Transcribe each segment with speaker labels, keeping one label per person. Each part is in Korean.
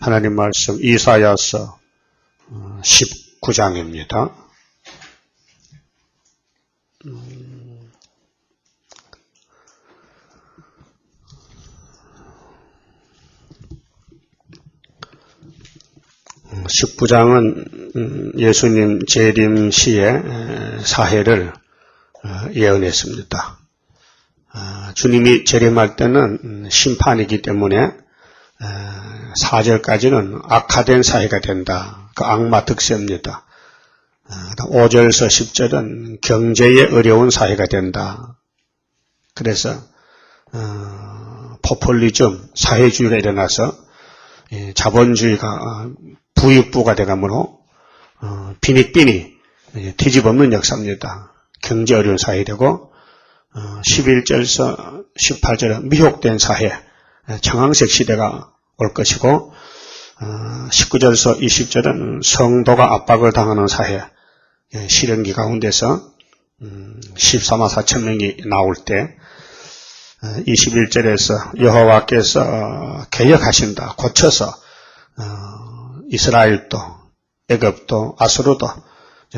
Speaker 1: 하나님 말씀 이사야서 19장입니다. (19장은) 예수님 재림 시의 사해를 예언했습니다. 주님이 재림할 때는 심판이기 때문에 4절까지는 악화된 사회가 된다. 그 악마 득세입니다. 5절에서 10절은 경제에 어려운 사회가 된다. 그래서 포퓰리즘, 사회주의가 일어나서 자본주의가 부익부가 되가므로 빈익빈이 뒤집어엎는 역사입니다. 경제 어려운 사회 되고 11절에서 18절은 미혹된 사회, 청황색 시대가 올 것이고 19절에서 20절은 성도가 압박을 당하는 사회, 실현기 가운데서 14만 4천 명이 나올 때 21절에서 여호와께서 개혁하신다. 고쳐서 이스라엘도 애굽도 아수르도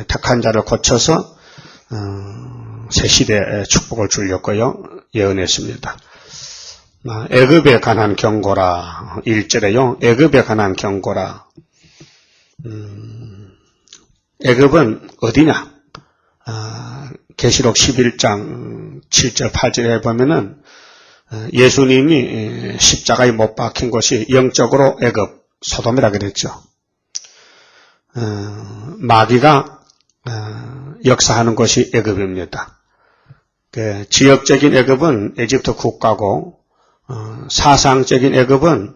Speaker 1: 택한 자를 고쳐서 새 시대의 축복을 주려고요 예언했습니다. 애굽에 관한 경고라. 1절에요. 애굽에 관한 경고라. 애굽은 어디냐? 계시록 11장 7절 8절에 보면은 예수님이 십자가에 못 박힌 곳이 영적으로 애굽 소돔이라 그랬죠. 마귀가 역사하는 곳이 애굽입니다. 그 지역적인 애굽은 에집트 국가고 사상적인 애굽은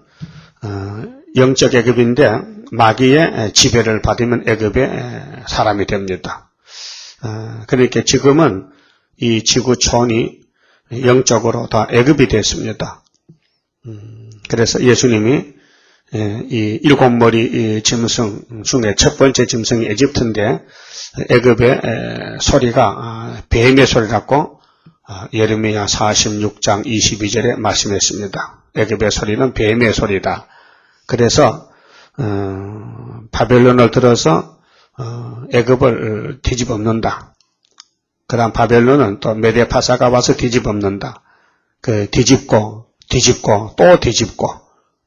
Speaker 1: 영적 애굽인데 마귀의 지배를 받으면 애굽의 사람이 됩니다. 그러니까 지금은 이 지구촌이 영적으로 다 애굽이 됐습니다. 그래서 예수님이 이 7머리 짐승 중에 첫 번째 짐승이 에집트인데 애굽의 소리가 뱀의 소리라고 예레미야 46장 22절에 말씀했습니다. 애굽의 소리는 뱀의 소리다. 그래서 바벨론을 들어서 애굽을 뒤집어엎는다. 그 다음 바벨론은 또 메데파사가 와서 뒤집어엎는다. 그 뒤집고 또 뒤집고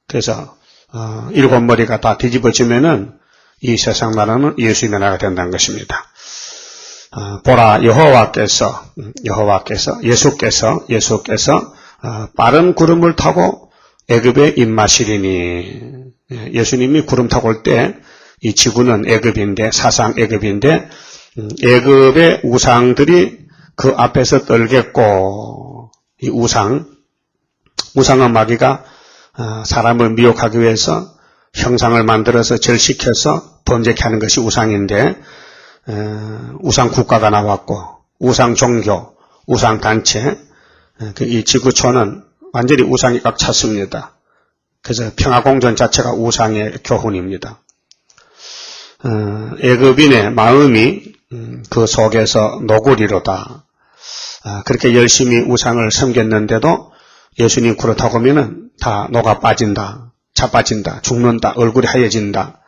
Speaker 1: 그래서 7머리가 다 뒤집어지면은 이 세상 나라는 예수의 나라가 된다는 것입니다. 보라 예수께서 빠른 구름을 타고 애굽에 입마시리니. 예수님이 구름 타고 올 때 이 지구는 애굽인데 사상 애굽인데 애굽의 우상들이 그 앞에서 떨겠고 이 우상은 마귀가 사람을 미혹하기 위해서 형상을 만들어서 절시켜서 범죄케 하는 것이 우상인데 우상 국가가 나왔고 우상 종교, 우상 단체 이 지구촌은 완전히 우상이 꽉 찼습니다. 그래서 평화공존 자체가 우상의 교훈입니다. 애굽인의 마음이 그 속에서 노구리로다. 그렇게 열심히 우상을 섬겼는데도 예수님 그렇다고 하면은 다 녹아 빠진다, 자빠진다, 죽는다, 얼굴이 하얘진다,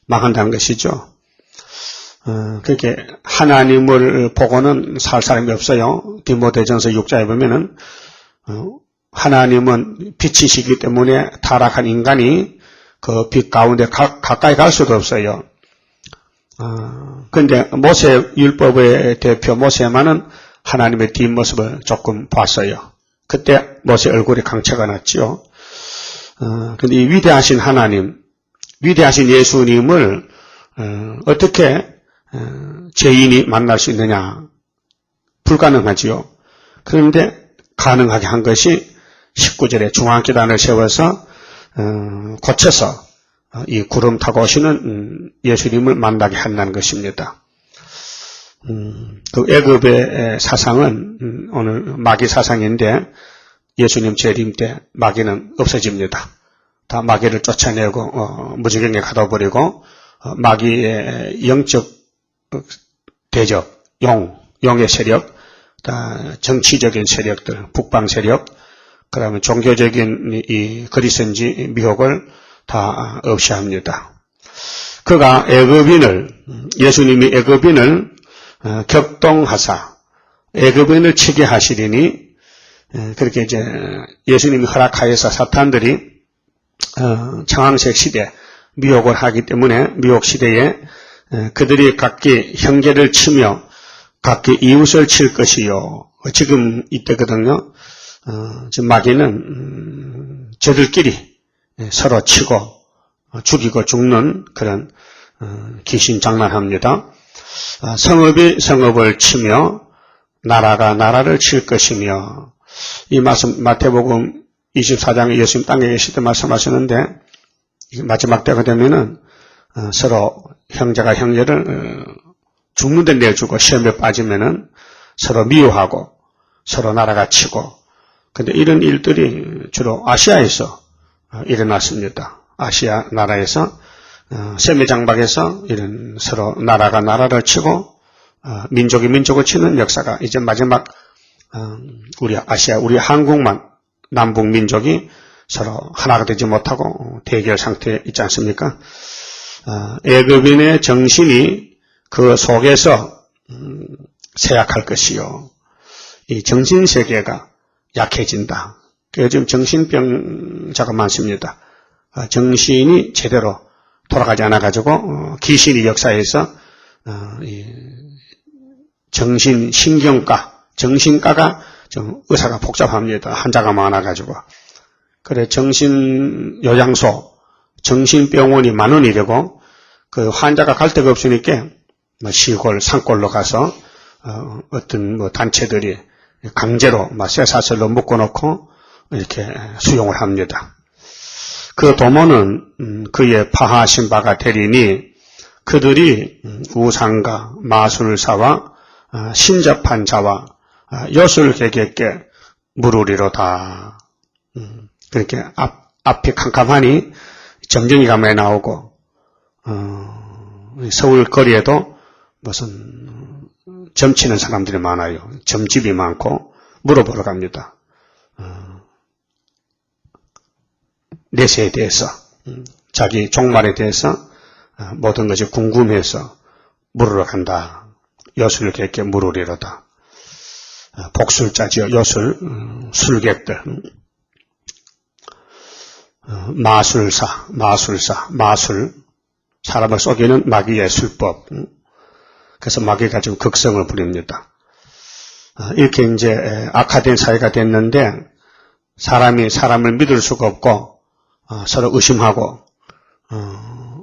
Speaker 1: 망한다는 것이죠. 그렇게 하나님을 보고는 살 사람이 없어요. 디모데전서 6장에 보면은 하나님은 빛이시기 때문에 타락한 인간이 그 빛 가운데 가까이 갈 수도 없어요. 그런데 모세 율법의 대표 모세만은 하나님의 뒷모습을 조금 봤어요. 그때 모세 얼굴이 강체가 났죠. 근데 이 위대하신 하나님, 위대하신 예수님을 어떻게 죄인이 만날 수 있느냐? 불가능하지요. 그런데 가능하게 한 것이 19절에 중앙기단을 세워서 고쳐서 이 구름 타고 오시는 예수님을 만나게 한다는 것입니다. 그 애굽의 사상은 오늘 마귀 사상인데 예수님 재림 때 마귀는 없어집니다. 다 마귀를 쫓아내고 무지경에 가둬버리고 마귀의 영적 대적, 용의 세력, 정치적인 세력들, 북방 세력, 그다음에 종교적인 이 그리스인지 미혹을 다 없이 합니다. 그가 예수님이 애굽인을 격동하사 애굽인을 치게 하시리니, 그렇게 이제 예수님이 허락하여서 사탄들이 청황색 시대 미혹을 하기 때문에 미혹 시대에 그들이 각기 형제를 치며 각기 이웃을 칠 것이요. 지금 이때거든요. 지금 마귀는 저들끼리 서로 치고 죽이고 죽는 그런 귀신 장난합니다. 성읍이 성읍을 치며 나라가 나라를 칠 것이며, 이 말씀 마태복음 24장에 예수님 땅에 계실 때 말씀하셨는데, 마지막 때가 되면은 서로 형제가 형제를 죽는 데 내주고 시험에 빠지면은 서로 미워하고 서로 나라가 치고, 근데 이런 일들이 주로 아시아에서 일어났습니다. 아시아 나라에서 세매장박에서 이런 서로 나라가 나라를 치고 민족이 민족을 치는 역사가 이제 마지막 우리 아시아, 우리 한국만 남북 민족이 서로 하나가 되지 못하고 대결 상태에 있지 않습니까? 애굽인의 정신이 그 속에서 쇠약할 것이요. 이 정신세계가 약해진다. 그래서 지금 정신병자가 많습니다. 정신이 제대로 돌아가지 않아가지고 귀신이 역사에서 정신신경과, 정신과가 좀 의사가 복잡합니다. 환자가 많아가지고. 그래, 정신요양소, 정신병원이 만원이 되고, 그 환자가 갈 데가 없으니까, 시골, 산골로 가서, 어떤 단체들이 강제로 쇠사슬로 묶어놓고, 이렇게 수용을 합니다. 그 도모는 그의 파하신 바가 되리니, 그들이 우상가, 마술사와 신접한 자와 요술객에게 물으리로다. 그렇게 앞이 캄캄하니 점쟁이가 많이 나오고, 서울 거리에도 무슨 점치는 사람들이 많아요. 점집이 많고 물어보러 갑니다. 내세에 대해서, 자기 종말에 대해서 모든 것이 궁금해서 물으러 간다. 요술객에게 물으리로다. 복술자지요. 요술, 술객들. 마술사, 마술. 사람을 속이는 마귀의 술법. 그래서 마귀가 지금 극성을 부립니다. 이렇게 이제 악화된 사회가 됐는데, 사람이 사람을 믿을 수가 없고, 서로 의심하고,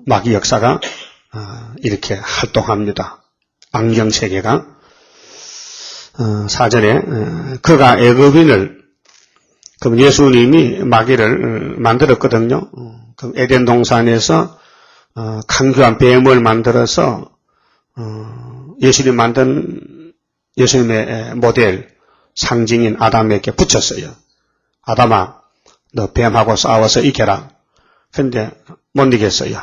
Speaker 1: 마귀 역사가 이렇게 활동합니다. 안경세계가. 사전에 그가 애굽인을, 그럼 예수님이 마귀를 만들었거든요. 그럼 에덴 동산에서 강교한 뱀을 만들어서 예수님 만든 예수님의 모델 상징인 아담에게 붙였어요. 아담아, 너 뱀하고 싸워서 이겨라. 근데 못 이겼어요.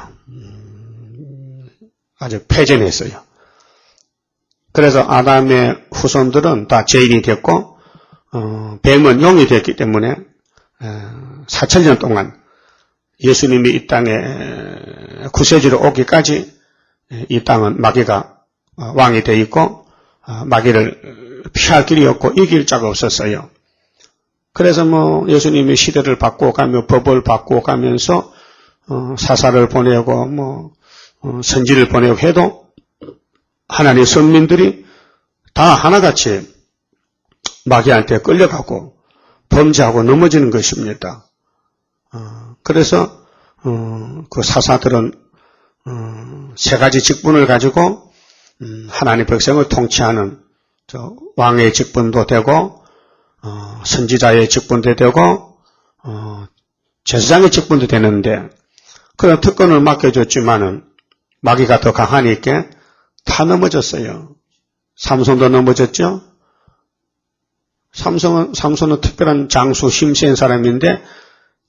Speaker 1: 아주 패전했어요. 그래서 아담의 후손들은 다 죄인이 됐고, 뱀은 용이 됐기 때문에 4,000년 동안 예수님이 이 땅에 구세주로 오기까지 이 땅은 마귀가 왕이 되어 있고, 마귀를 피할 길이 없고 이길 자가 없었어요. 그래서 예수님이 시대를 바꿔가며 법을 바꿔가면서 사사를 보내고 선지를 보내고 해도 하나님의 선민들이 다 하나같이 마귀한테 끌려가고 범죄하고 넘어지는 것입니다. 그래서 그 사사들은 세 가지 직분을 가지고 하나님의 백성을 통치하는 왕의 직분도 되고, 선지자의 직분도 되고, 제사장의 직분도 되는데, 그런 특권을 맡겨줬지만은 마귀가 더 강하니까 다 넘어졌어요. 삼손도 넘어졌죠. 삼손은 특별한 장수 힘센 사람인데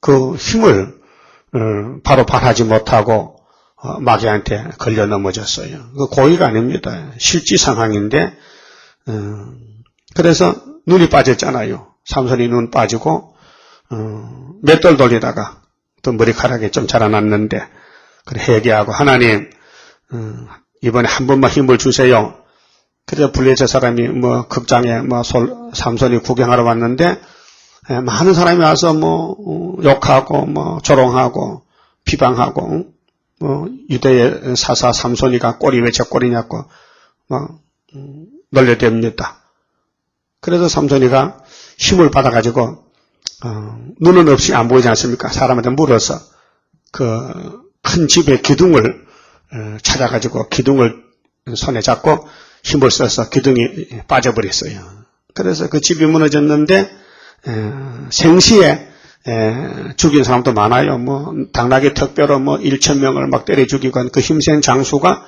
Speaker 1: 그 힘을 바로 발하지 못하고 마귀한테 걸려 넘어졌어요. 그 고의가 아닙니다. 실지 상황인데, 그래서 눈이 빠졌잖아요. 삼손이 눈 빠지고 맷돌 돌리다가 또 머리카락이 좀 자라났는데, 그래 회개하고 하나님, 이번에 한 번만 힘을 주세요. 그래서 블레셋 사람이 극장에 삼손이 구경하러 왔는데, 많은 사람이 와서 욕하고, 조롱하고, 비방하고, 유대의 사사 삼손이가 꼴이 왜 저 꼴이냐고, 놀려댑니다. 그래서 삼손이가 힘을 받아가지고, 눈은 없이 안 보이지 않습니까? 사람한테 물어서, 큰 집의 기둥을 찾아가지고, 기둥을 손에 잡고, 힘을 써서 기둥이 빠져버렸어요. 그래서 그 집이 무너졌는데, 생시에 죽인 사람도 많아요. 당나귀 턱뼈로 1,000명을 막 때려 죽이고 그 힘센 장수가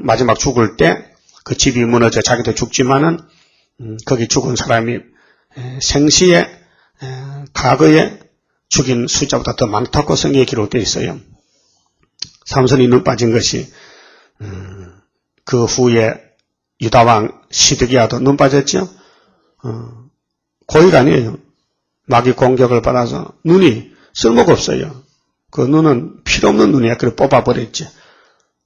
Speaker 1: 마지막 죽을 때 그 집이 무너져 자기도 죽지만은 거기 죽은 사람이 생시에 과거에 죽인 숫자보다 더 많다고 성경에 기록되어 있어요. 삼손이 눈 빠진 것이 그 후에 유다왕 시드기야도 눈 빠졌죠. 고의가 아니에요. 마귀 공격을 받아서 눈이 쓸모가 없어요. 그 눈은 필요 없는 눈이야. 그래 뽑아버렸지.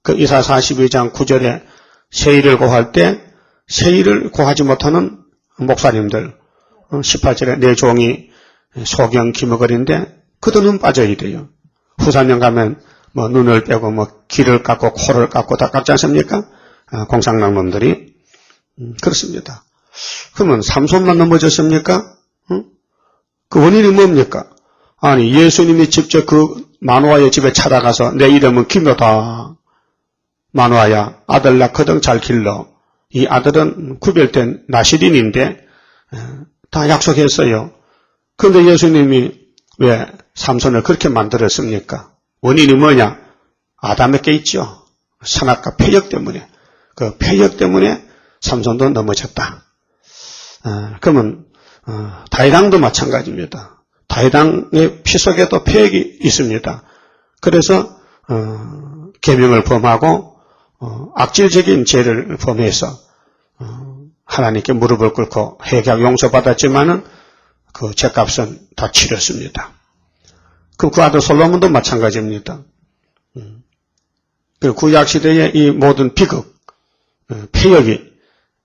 Speaker 1: 그 이사 42장 9절에 세일을 고할 때 세일을 고하지 못하는 목사님들 18절에 내 종이 소경 기머거리인데 그도 눈 빠져야 돼요. 후사년 가면 눈을 빼고 귀를 깎고 코를 깎고 다 깎지 않습니까? 공상당 놈들이 그렇습니다. 그러면 삼손만 넘어졌습니까? 그 원인이 뭡니까? 아니 예수님이 직접 그 마노아의 집에 찾아가서 내 이름은 기묘다. 마노아야 아들 낳거든 잘 길러. 이 아들은 구별된 나시린인데 다 약속했어요. 그런데 예수님이 왜 삼손을 그렇게 만들었습니까? 원인이 뭐냐? 아담에게 있죠. 선악과 패역 때문에. 그 패역 때문에 삼손도 넘어졌다. 그러면 다윗왕도 마찬가지입니다. 다윗왕의 피 속에도 패역이 있습니다. 그래서 계명을 범하고 악질적인 죄를 범해서 하나님께 무릎을 꿇고 회개하고 용서받았지만은 그 죄값은 다 치렀습니다. 그럼 그 아들 솔로몬도 마찬가지입니다. 그리고 구약시대의 이 모든 비극, 패역이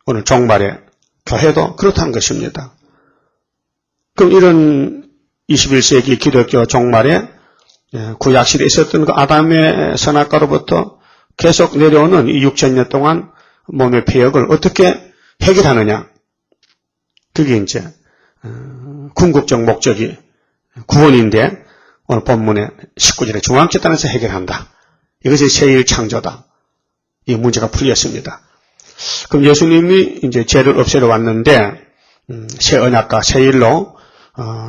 Speaker 1: 오늘 종말에 교회도 그렇다는 것입니다. 그럼 이런 21세기 기독교 종말에 구약시대에 있었던 그 아담의 선악과로부터 계속 내려오는 이 6,000년 동안 몸의 폐역을 어떻게 해결하느냐. 그게 이제 궁극적 목적이 구원인데 오늘 본문의 19절에 중앙께 따라서 해결한다. 이것이 세일 창조다. 이 문제가 풀렸습니다. 그럼 예수님이 이제 죄를 없애러 왔는데 새 언약과 새 일로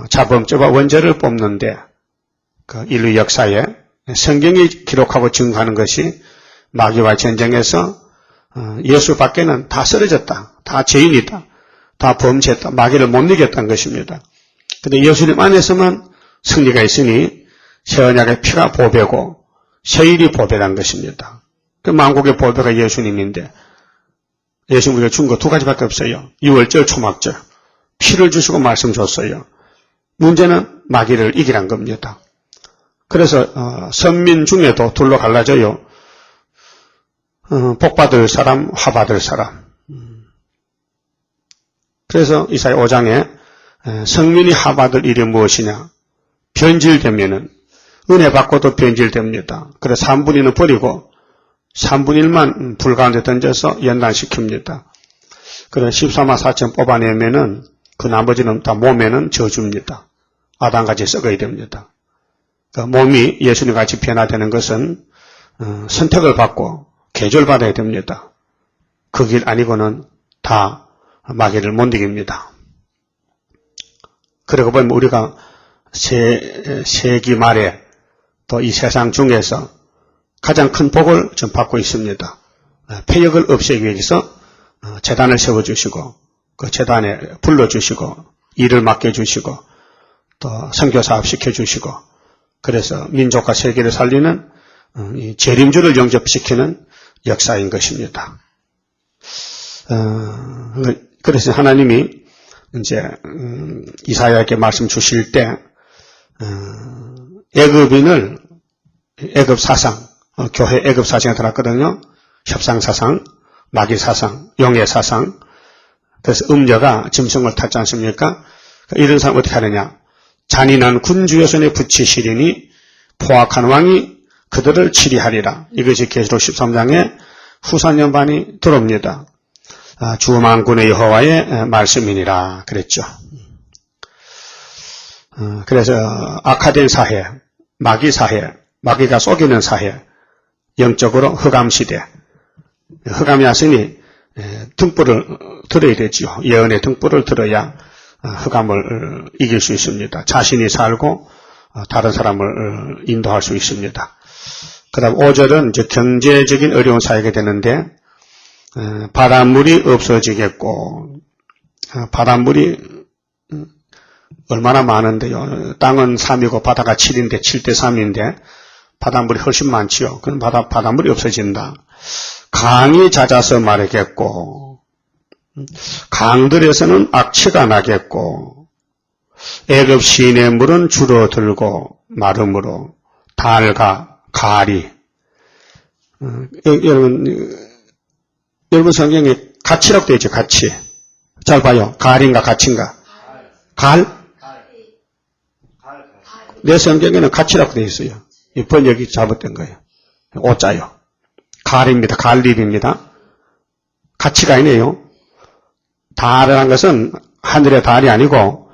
Speaker 1: 자범죄와 원죄를 뽑는데 그 인류 역사에 성경이 기록하고 증거하는 것이 마귀와 전쟁에서 예수 밖에는 다 쓰러졌다. 다 죄인이다. 다 범죄했다. 마귀를 못 이겼다는 것입니다. 그런데 예수님 안에서만 승리가 있으니 새 언약의 피가 보배고 새 일이 보배란 것입니다. 그 만국의 보배가 예수님인데 예수님 우리가 준 거 두 가지밖에 없어요. 유월절, 초막절. 피를 주시고 말씀 줬어요. 문제는 마귀를 이기란 겁니다. 그래서 선민 중에도 둘로 갈라져요. 복받을 사람, 화받을 사람. 그래서 이사야 5장에 성민이 화받을 일이 무엇이냐. 변질되면은 은혜 받고도 변질됩니다. 그래서 3분의 1은 버리고 3분의 1만 불 가운데 던져서 연단시킵니다. 그래서 14만 4천 뽑아내면은 그 나머지는 다 몸에는 저주입니다. 아담같이 썩어야 됩니다. 그러니까 몸이 예수님같이 변화되는 것은 선택을 받고 계절받아야 됩니다. 그 길 아니고는 다 마귀를 못 이깁니다. 그러고 보면 우리가 세기 말에 또 이 세상 중에서 가장 큰 복을 좀 받고 있습니다. 폐역을 없애기 위해서 제단을 세워주시고 그 제단에 불러주시고 일을 맡겨주시고 또 선교사업 시켜주시고 그래서 민족과 세계를 살리는 이 재림주를 영접시키는 역사인 것입니다. 그래서 하나님이 이제 이사야에게 말씀 주실 때 애급인을 애급 사상, 교회 애급 사상에 들어갔거든요. 협상 사상, 마귀 사상, 용의 사상. 그래서 음녀가 짐승을 탔지 않습니까? 이런 사람 어떻게 하느냐? 잔인한 군주여선에 붙이시리니 포악한 왕이 그들을 치리하리라. 이것이 계시록 13장의 후산연반이 들어옵니다. 주만군의 여호와의 말씀이니라 그랬죠. 그래서 악화된 사회, 마귀 사회, 마귀가 속이는 사회, 영적으로 흑암시대. 흑암이 왔으니 등불을 들어야 되죠. 예언의 등불을 들어야 흑암을 이길 수 있습니다. 자신이 살고 다른 사람을 인도할 수 있습니다. 그 다음 5절은 이제 경제적인 어려운 사회가 되는데 바닷물이 없어지겠고 바닷물이 얼마나 많은데요. 땅은 3이고 바다가 7인데 7대 3인데 바닷물이 훨씬 많지요. 그럼 바닷물이 없어진다. 강이 잦아서 마르겠고 강들에서는 악취가 나겠고 애굽 시내 물은 줄어들고 마름으로 달과 가리. 여러분 성경에 가치라고 되어 있죠. 가치. 잘 봐요. 가리인가 가치인가? 갈? 내 성경에는 가치라고 되어 있어요. 이 번역이 잘못된 거예요. 오자요. 갈입니다. 갈립입니다. 가치가 아니에요. 달이라는 것은 하늘의 달이 아니고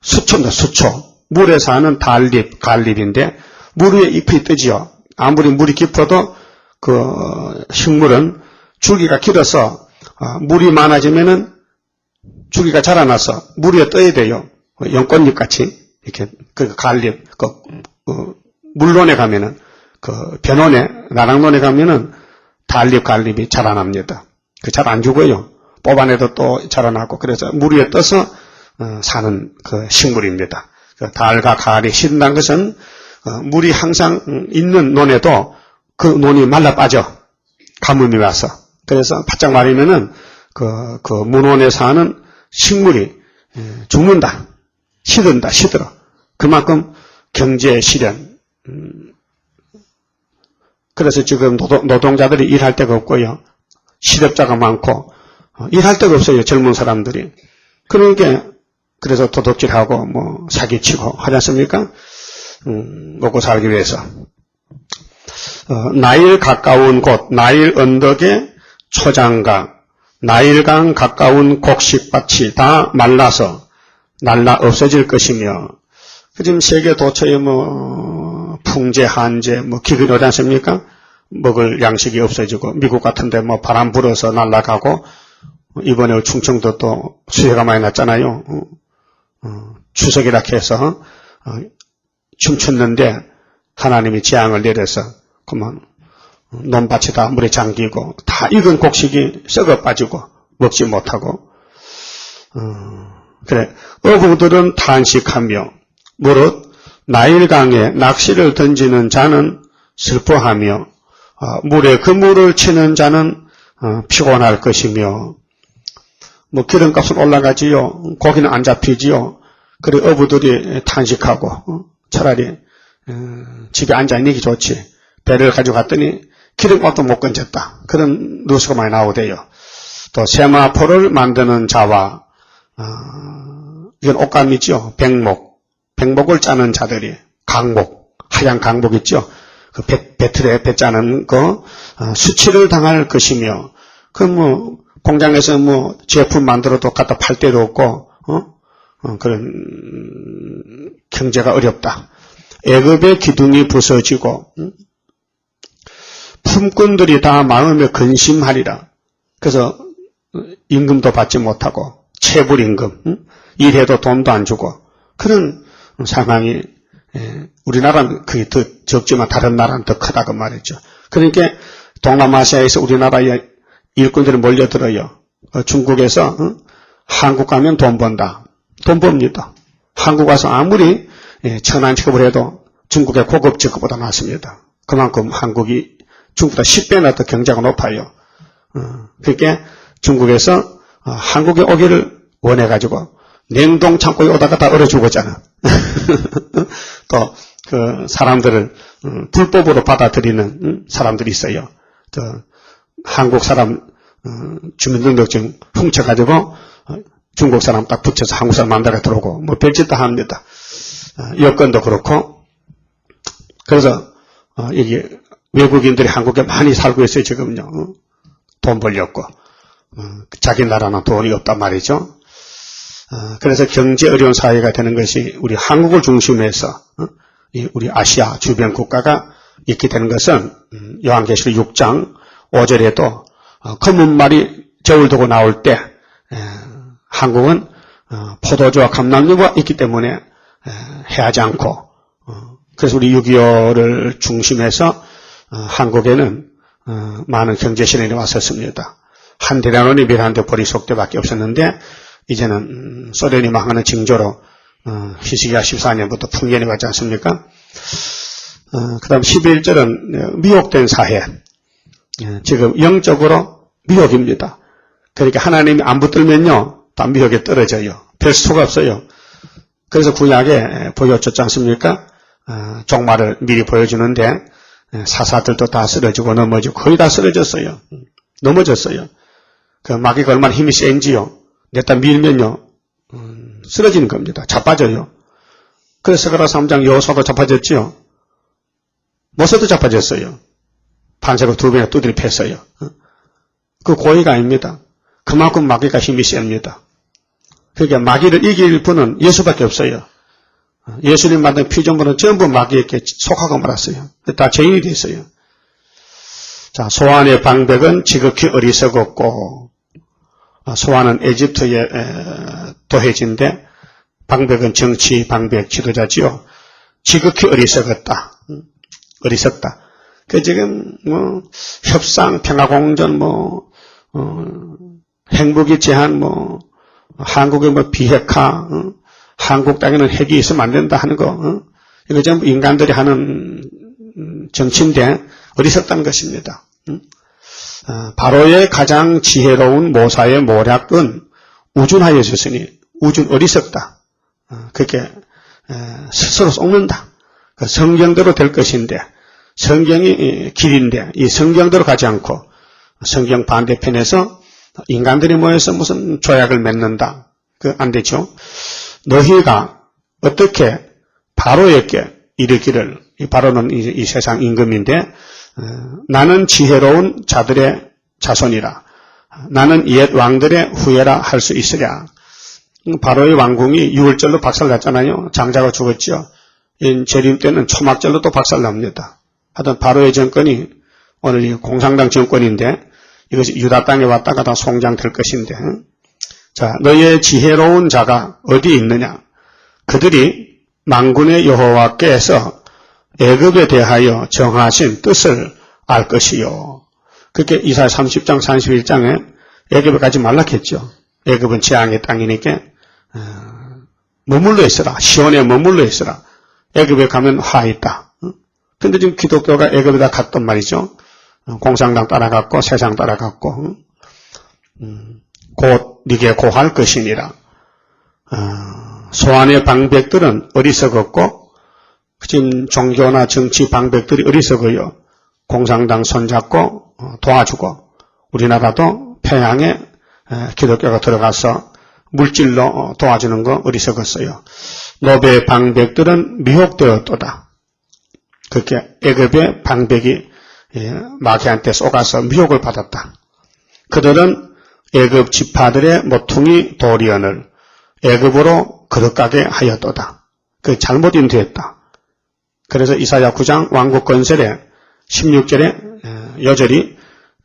Speaker 1: 수초입니다. 수초. 물에 사는 달립, 갈립인데 물 위에 잎이 뜨지요. 아무리 물이 깊어도 그 식물은 줄기가 길어서 물이 많아지면은 줄기가 자라나서 물 위에 떠야 돼요. 연꽃잎 같이 이렇게 그 갈립, 물론에 가면은 그 변원에 나락론에 가면은 달립, 갈립이 자라납니다. 그 잘 안 죽어요. 뽑아내도 또 자라나고 그래서 물 위에 떠서 사는 그 식물입니다. 그 달과 가리 시든다는 것은 물이 항상 있는 논에도 그 논이 말라 빠져 가뭄이 와서 그래서 바짝 마르면은 그 문원에 사는 식물이 죽는다, 시든다, 시들어. 그만큼 경제 실현. 그래서 지금 노동자들이 일할 데가 없고요. 실업자가 많고 일할 데가 없어요. 젊은 사람들이. 그러니까 그래서 도둑질하고 뭐 사기치고 하지 않습니까? 먹고 살기 위해서. 나일 가까운 곳, 나일 언덕의 초장가, 나일강 가까운 곡식밭이 다 말라서 날라 없어질 것이며, 지금 세계 도처에 뭐 풍제, 한제, 뭐 기근이 오지 않습니까? 먹을 양식이 없어지고 미국 같은데 뭐 바람 불어서 날아가고 이번에 충청도 또 수해가 많이 났잖아요. 추석이라 해서 춤췄는데 하나님이 재앙을 내려서 그만 논밭이 다 물에 잠기고 다 익은 곡식이 썩어 빠지고 먹지 못하고 그래 어부들은 탄식하며 무릇 나일강에 낚시를 던지는 자는 슬퍼하며 물에 그물을 치는 자는 피곤할 것이며 뭐 기름값은 올라가지요. 고기는 안 잡히지요. 그래 어부들이 탄식하고 차라리 집에 앉아있는 게 좋지. 배를 가지고 갔더니 기름값도 못 건졌다. 그런 뉴스가 많이 나오대요. 또 세마포를 만드는 자와 이건 옷감이죠. 백목을 짜는 자들이 강목, 하얀 강목 있죠. 그 배틀에 배 짜는 거 수치를 당할 것이며 그 뭐 공장에서 뭐 제품 만들어도 갖다 팔 데도 없고 그런 경제가 어렵다. 애굽의 기둥이 부서지고 품꾼들이 다 마음에 근심하리라. 그래서 임금도 받지 못하고 체불임금, 일해도 돈도 안 주고 그런 상황이 우리나라는 그게 더 적지만 다른 나라는 더 크다고 말이죠. 그러니까 동남아시아에서 우리나라에 일꾼들이 몰려들어요. 중국에서 한국 가면 돈 번다. 돈 법니다. 한국 와서 아무리 천안 취급을 해도 중국의 고급 직급보다 낫습니다. 그만큼 한국이 중국보다 10배나 더 경제가 높아요. 그러니까 중국에서 한국에 오기를 원해가지고 냉동 창고에 오다가 다 얼어 죽었잖아. 또 그 사람들을 불법으로 받아들이는 사람들이 있어요. 한국 사람 주민등록증 훔쳐가지고 중국 사람 딱 붙여서 한국 사람 만나러 들어오고 뭐 별짓 다 합니다. 여권도 그렇고. 그래서 여기 외국인들이 한국에 많이 살고 있어요. 지금요. 돈 벌려고. 자기 나라는 돈이 없단 말이죠. 그래서 경제 어려운 사회가 되는 것이 우리 한국을 중심해서 우리 아시아 주변 국가가 있게 되는 것은 요한계시록 6장 5절에도 검은 말이 저울 두고 나올 때 한국은 포도주와 감람류가 있기 때문에 해하지 않고, 그래서 우리 6.25를 중심해서 한국에는 많은 경제신앙이 왔었습니다. 한 대량원이 멸한데 보리 속대밖에 없었는데 이제는 소련이 망하는 징조로 히스기야 14년부터 풍년이 왔지 않습니까? 그 다음 11절은 미혹된 사회. 지금 영적으로 미혹입니다. 그러니까 하나님이 안 붙들면요, 다 미혹에 떨어져요. 별 수가 없어요. 그래서 구약에 보여줬지 않습니까? 종말을 미리 보여주는데 사사들도 다 쓰러지고 넘어지고 거의 다 쓰러졌어요. 넘어졌어요. 그 마귀가 얼마나 힘이 센지요. 냈다 밀면요, 쓰러지는 겁니다. 자빠져요. 그래서 스가랴 3장 여호수아도 자빠졌지요. 모세도 자빠졌어요. 반석을 2번이나 두드려 팼어요. 그 고의가 아닙니다. 그만큼 마귀가 힘이 셉니다. 그러니까 마귀를 이길 분은 예수밖에 없어요. 예수님 만든 피조물은 전부 마귀에게 속하고 말았어요. 다 죄인이 됐어요. 자, 소환의 방백은 지극히 어리석었고, 소환은 에집트의 도해지인데 방백은 정치 방백 지도자지요. 지극히 어리석었다. 어리석다. 그 지금 협상, 평화공전, 행복의 제한, 한국의 비핵화, 한국 땅에는 핵이 있으면 안 된다 하는 거, 이거 전부 인간들이 하는 정치인데 어리석다는 것입니다. 바로의 가장 지혜로운 모사의 모략은 우준하여졌으니 우준 어리석다. 그렇게 스스로 속는다. 성경대로 될 것인데 성경이 길인데 이 성경대로 가지 않고 성경 반대편에서 인간들이 모여서 무슨 조약을 맺는다. 안 되죠. 너희가 어떻게 바로에게 이르기를, 이 바로는 이 세상 임금인데 나는 지혜로운 자들의 자손이라. 나는 옛 왕들의 후예라 할 수 있으랴. 바로의 왕궁이 6월절로 박살났잖아요. 장자가 죽었죠. 재림 때는 초막절로 또 박살납니다. 하여튼 바로의 정권이 오늘 이 공산당 정권인데 이것이 유다 땅에 왔다가 다 송장될 것인데, 자, 너희의 지혜로운 자가 어디에 있느냐? 그들이 만군의 여호와께서 애굽에 대하여 정하신 뜻을 알 것이요. 그렇게 이사야 30장 31장에 애굽에 가지 말라 했죠. 애굽은 재앙의 땅이니까 머물러 있어라. 시온에 머물러 있어라. 애굽에 가면 화 있다. 근데 지금 기독교가 애굽에다 갔단 말이죠. 공산당 따라갔고 세상 따라갔고 곧 네게 고할 것이니라. 소환의 방백들은 어리석었고 지금 종교나 정치 방백들이 어리석어요. 공산당 손잡고 도와주고 우리나라도 평양에 기독교가 들어가서 물질로 도와주는 거 어리석었어요. 노베 방백들은 미혹되었도다. 그렇게 애굽의 방백이 마귀한테 쏘가서 미혹을 받았다. 그들은 애굽 지파들의 모퉁이 도리언을 애굽으로 거듭가게 하였도다. 그 잘못 인도했다. 그래서 이사야 9장 왕국 건설에 16절에 여절이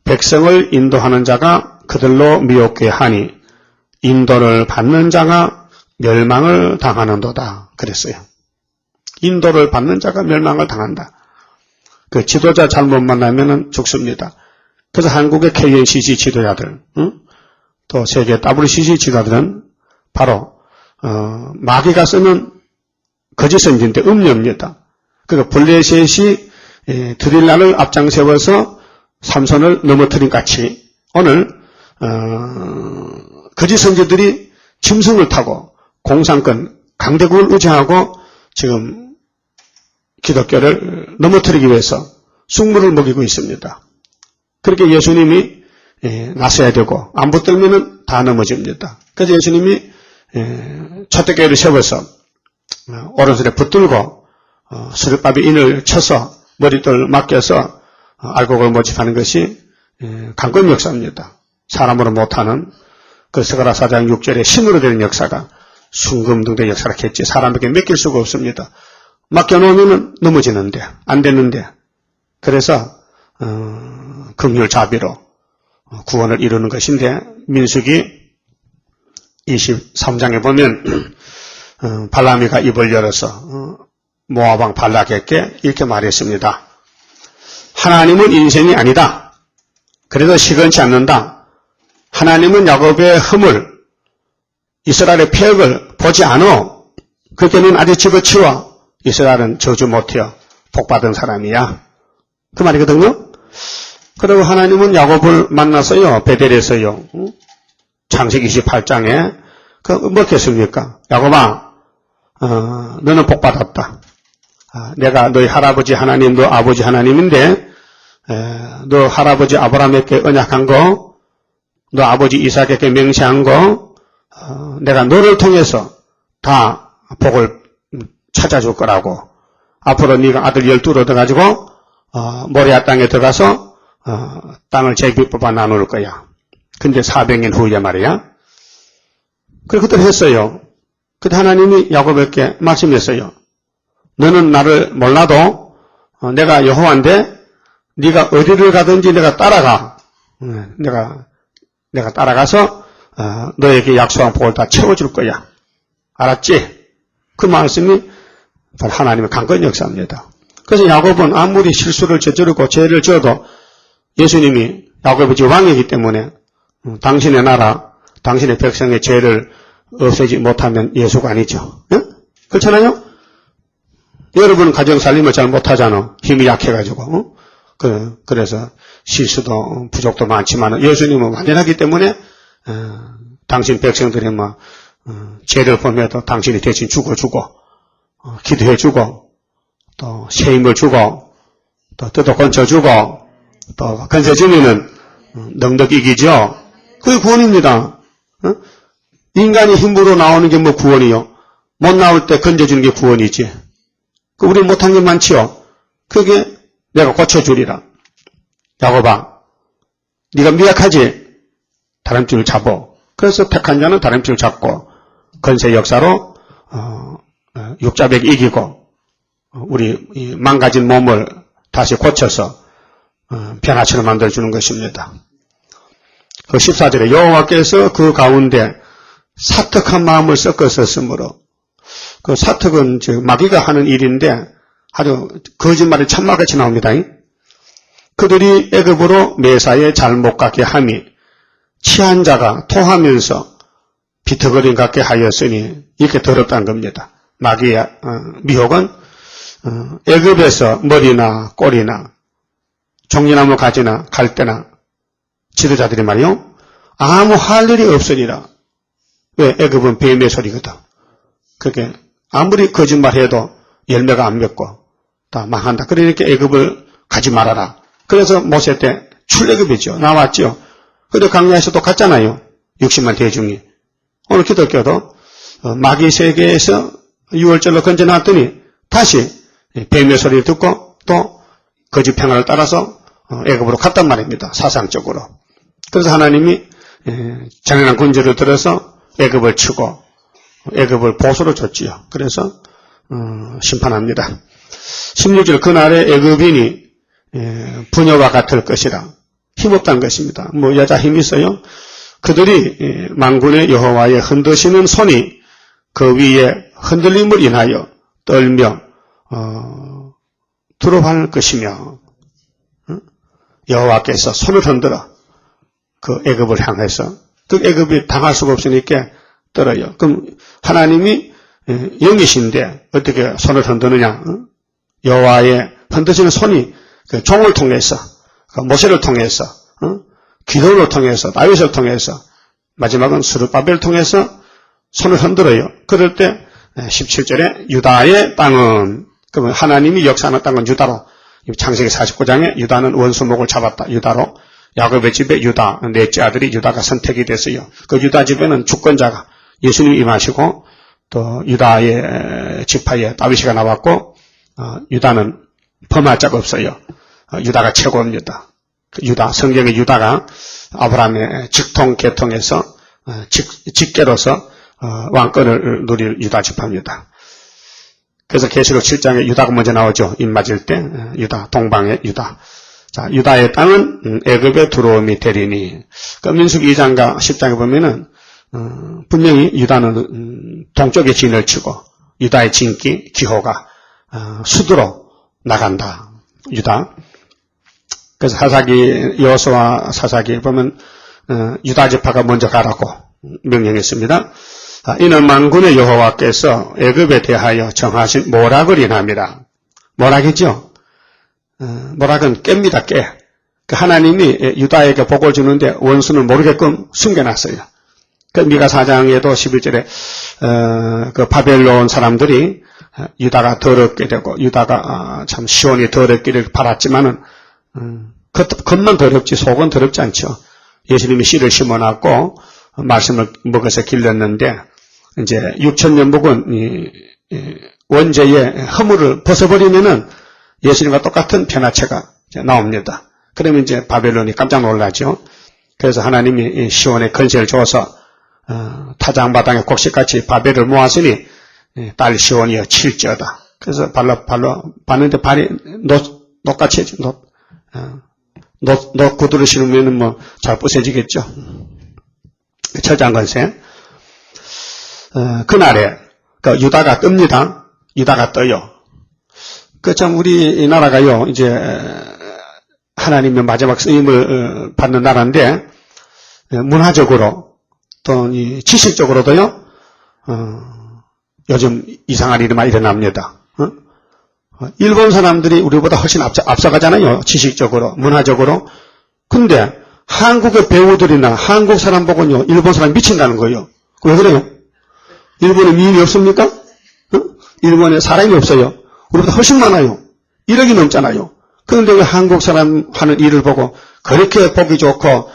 Speaker 1: 백성을 인도하는 자가 그들로 미혹게 하니 인도를 받는 자가 멸망을 당하는도다. 그랬어요. 인도를 받는 자가 멸망을 당한다. 그 지도자 잘못 만나면 죽습니다. 그래서 한국의 KNCC 지도자들, 또 세계 WCC 지도자들은 바로 마귀가 쓰는 거짓 선지인데 음료입니다. 그러니까 블레셋이 드릴라를 앞장 세워서 삼손을 넘어뜨린 같이 오늘 거짓 선지들이 짐승을 타고 공산권 강대국을 의지하고 지금 기독교를 넘어뜨리기 위해서 숙물을 먹이고 있습니다. 그렇게 예수님이 나서야 되고 안 붙들면은 다 넘어집니다. 그래서 예수님이 초대교회를 세워서 오른손에 붙들고 스룹바벨 인을 쳐서 머리들 맡겨서 알곡을 모집하는 것이 강권 역사입니다. 사람으로 못하는 그 스가랴 4장 6절에 신으로 되는 역사가 순금등대 역사라 했지 사람에게 맡길 수가 없습니다. 맡겨놓으면 넘어지는데 안 되는데 그래서 긍휼 자비로 구원을 이루는 것인데 민수기 23장에 보면 발람이가 입을 열어서 모압 왕 발락에게 이렇게 말했습니다. 하나님은 인생이 아니다. 그래도 시건치 않는다. 하나님은 야곱의 흠을 이스라엘의 폐역을 보지 않어. 그때는 아주 집어치워. 이스라엘은 저주 못해요. 복받은 사람이야. 그 말이거든요. 그리고 하나님은 야곱을 만나서요. 베델에서요. 창세기 28장에 뭐 했습니까? 야곱아 너는 복받았다. 내가 너희 할아버지 하나님 너 아버지 하나님인데 너 할아버지 아브라함에게 언약한 거 너 아버지 이삭에게 맹세한 거 내가 너를 통해서 다 복을 찾아줄 거라고. 앞으로 네가 아들 12를 얻어가지고 모리아 땅에 들어가서 땅을 제비뽑아 나눌 거야. 근데 400년 후에 말이야. 그렇게 했어요. 그때 하나님이 야곱에게 말씀했어요. 너는 나를 몰라도 내가 여호와인데 네가 어디를 가든지 내가 따라가. 내가 따라가서 너에게 약속한 복을 다 채워줄 거야. 알았지? 그 말씀이 바로 하나님의 강권 역사입니다. 그래서 야곱은 아무리 실수를 저지르고 죄를 지어도 예수님이 야곱의 왕이기 때문에 당신의 나라, 당신의 백성의 죄를 없애지 못하면 예수가 아니죠. 예? 그렇잖아요? 여러분은 가정살림을 잘 못하잖아. 힘이 약해가지고. 그래서 실수도 부족도 많지만 예수님은 완전하기 때문에 당신 백성들이 죄를 범해도 당신이 대신 죽어주고 기도해주고 또 세임을 주고 또 뜻도 건쳐주고 또 건세 주면은 넉넉 이기죠. 그게 구원입니다. 인간이 힘으로 나오는 게 뭐 구원이요? 못 나올 때 건져주는 게 구원이지. 우리 못한 게 많지요. 그게 내가 고쳐주리라. 야곱아, 네가 미약하지? 다람쥐를 잡어. 그래서 택한 자는 다람쥐를 잡고 건세 역사로 육자백이 이기고 우리 망가진 몸을 다시 고쳐서 변화처럼 만들어주는 것입니다. 그 14절에 여호와께서 그 가운데 사특한 마음을 섞었었으므로 그 사특은 마귀가 하는 일인데 아주 거짓말이 참마같이 나옵니다. 그들이 애굽으로 메사에 잘 못 가게 함이 취한 자가 토하면서 비터거림 같게 하였으니 이렇게 더럽다는 겁니다. 마귀의 미혹은 애굽에서 머리나 꼬리나 종려나무 가지나 갈대나 지도자들이 말이요 아무 할 일이 없으리라. 왜? 애굽은 뱀의 소리거든. 그게 아무리 거짓말해도 열매가 안 맺고 다 망한다. 그러니까 애굽을 가지 말아라. 그래서 모세 때 출애굽이죠. 나왔죠. 그런데 광야에서도 갔잖아요. 60만 대중이. 오늘 기독교도 마귀 세계에서 6월절로 건져놨더니 다시 뱀의 소리를 듣고 또 거짓 평화를 따라서 애굽으로 갔단 말입니다. 사상적으로. 그래서 하나님이 잔인한 군주를 들어서 애굽을 치고 애굽을 보수로 줬지요. 그래서 심판합니다. 16절 그날의 애굽인이 부녀와 같을 것이라. 힘없다는 것입니다. 뭐 여자 힘이 있어요? 그들이 만군의 여호와의 흔드시는 손이 그 위에 흔들림을 인하여 떨며 두려워할 것이며 여호와께서 손을 흔들어 그 애굽을 향해서 그 애굽이 당할 수가 없으니까 떨어요. 그럼 하나님이 영이신데 어떻게 손을 흔드느냐? 여호와의 흔드시는 손이 그 종을 통해서 그 모세를 통해서 기도를 통해서 다윗을 통해서 마지막은 스룹바벨을 통해서 손을 흔들어요. 그럴 때 17절에 유다의 땅은 그러면 하나님이 역사하였던 건 유다로, 창세기 49장에 유다는 원수목을 잡았다. 유다로 야곱의 집에 유다 넷째 아들이 유다가 선택이 됐어요. 그 유다 집에는 주권자가 예수님이 임하시고 또 유다의 지파에 다윗이가 나왔고 유다는 범할 자가 없어요. 유다가 최고입니다. 유다, 성경의 유다가 아브라함의 직통 계통에서 직계로서 왕권을 누릴 유다 지파입니다. 그래서 계시록 7장에 유다가 먼저 나오죠. 입 맞을 때 유다, 동방의 유다. 자, 유다의 땅은 애굽의 두로움이 되리니. 그 민수기 2장과 10장에 보면은 분명히 유다는 동쪽에 진을 치고 유다의 진기 기호가 수도로 나간다. 유다. 그래서 사사기 여호수아 사사기에 보면 유다 지파가 먼저 가라고 명령했습니다. 이는 만군의 여호와께서 애굽에 대하여 정하신 모락을 인합니다. 모락이죠. 모락은 깨입니다. 깨. 그 하나님이 유다에게 복을 주는데 원수는 모르게끔 숨겨놨어요. 그 미가 4장에도 11절에 그 바벨론 사람들이 유다가 더럽게 되고 유다가 참 시온이 더럽기를 바랐지만은 겉만 더럽지 속은 더럽지 않죠. 예수님이 씨를 심어놨고 말씀을 먹어서 길렀는데 이제 6,000년 묵은 원죄의 허물을 벗어버리면은 예수님과 똑같은 변화체가 나옵니다. 그러면 이제 바벨론이 깜짝 놀라죠. 그래서 하나님이 시온에 건세를 줘서 타장마당에 곡식같이 바벨을 모았으니 딸 시온이여 칠지어다. 그래서 발로 봤는데 발이 녹같이 녹 구두를 신으면은 뭐 잘 부서지겠죠. 처장건세. 그날에 그 유다가 뜹니다. 유다가 떠요. 그 참 우리나라가요 이제 하나님의 마지막 쓰임을 받는 나라인데 문화적으로 또 이 지식적으로도요 요즘 이상한 일이 많이 일어납니다. 일본 사람들이 우리보다 훨씬 앞서가잖아요. 지식적으로 문화적으로. 근데 한국의 배우들이나 한국 사람 보고요 일본 사람 미친다는 거예요. 왜 그래요? 일본에 미인이 없습니까? 일본에 사람이 없어요. 우리보다 훨씬 많아요. 1억이 넘잖아요. 그런데 왜 한국 사람 하는 일을 보고 그렇게 보기 좋고